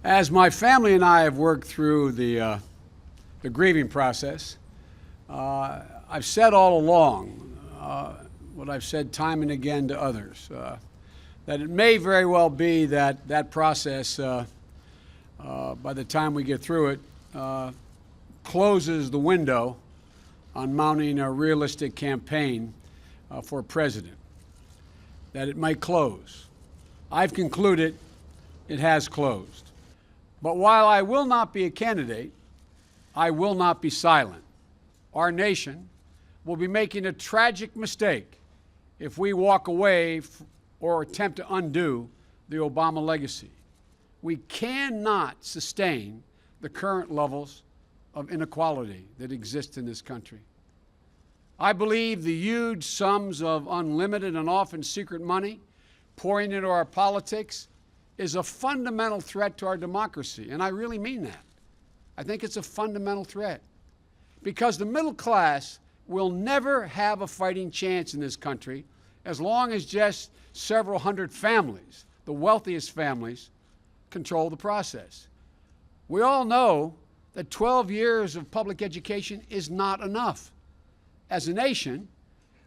As my family and I have worked through the grieving process, I've said all along what I've said time and again to others, that it may very well be that that process, by the time we get through it, closes the window on mounting a realistic campaign for president, that it might close. I've concluded it has closed. But while I will not be a candidate, I will not be silent. Our nation will be making a tragic mistake if we walk away or attempt to undo the Obama legacy. We cannot sustain the current levels of inequality that exist in this country. I believe the huge sums of unlimited and often secret money pouring into our politics is a fundamental threat to our democracy, and I really mean that. I think it's a fundamental threat because the middle class will never have a fighting chance in this country as long as just several hundred families, the wealthiest families, control the process. We all know that 12 years of public education is not enough. As a nation,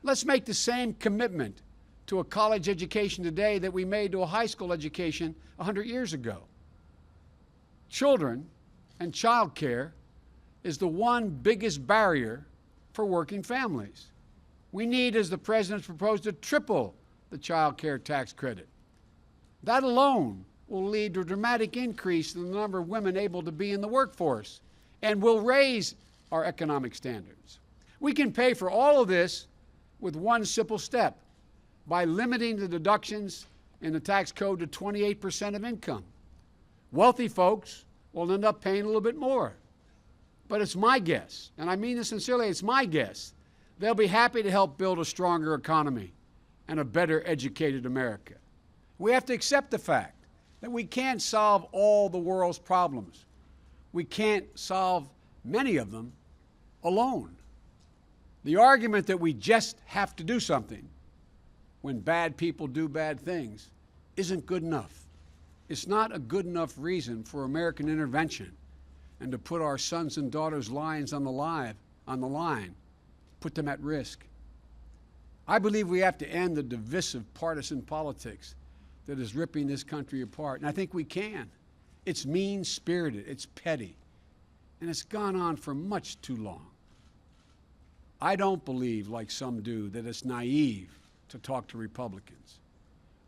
let's make the same commitment to a college education today that we made to a high school education 100 years ago. Children and child care is the one biggest barrier for working families. We need, as the President's proposed, to triple the child care tax credit. That alone will lead to a dramatic increase in the number of women able to be in the workforce and will raise our economic standards. We can pay for all of this with one simple step: by limiting the deductions in the tax code to 28% of income. Wealthy folks will end up paying a little bit more. But it's my guess, and I mean this sincerely, it's my guess, they'll be happy to help build a stronger economy and a better educated America. We have to accept the fact that we can't solve all the world's problems. We can't solve many of them alone. The argument that we just have to do something when bad people do bad things isn't good enough. It's not a good enough reason for American intervention and to put our sons and daughters' lives on the line, put them at risk. I believe we have to end the divisive partisan politics that is ripping this country apart, and I think we can. It's mean-spirited, it's petty, and it's gone on for much too long. I don't believe, like some do, that it's naive to talk to Republicans.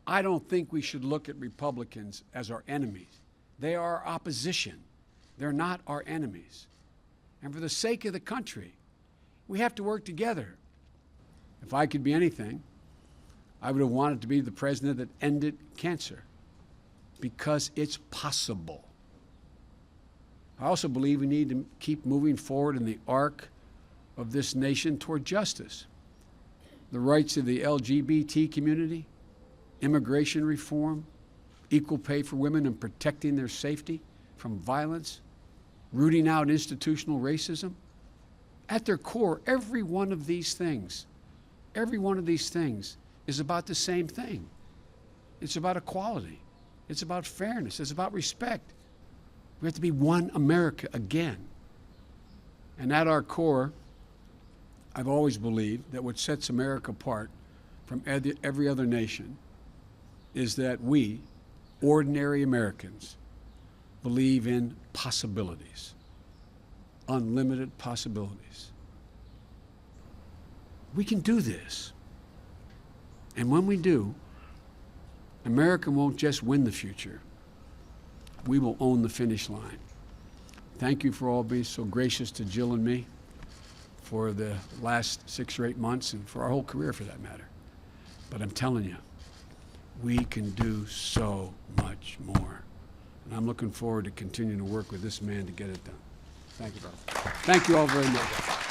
I don't think we should look at Republicans as our enemies. They are our opposition. They're not our enemies. And for the sake of the country, we have to work together. If I could be anything, I would have wanted to be the president that ended cancer, because it's possible. I also believe we need to keep moving forward in the arc of this nation toward justice. The rights of the LGBT community, immigration reform, equal pay for women and protecting their safety from violence, rooting out institutional racism. At their core, every one of these things is about the same thing. It's about equality. It's about fairness. It's about respect. We have to be one America again. And at our core, I've always believed that what sets America apart from every other nation is that we, ordinary Americans, believe in possibilities, unlimited possibilities. We can do this. And when we do, America won't just win the future. We will own the finish line. Thank you for all being so gracious to Jill and me for the last 6 or 8 months and for our whole career, for that matter. But I'm telling you, we can do so much more. And I'm looking forward to continuing to work with this man to get it done. Thank you, brother. Thank you all very much.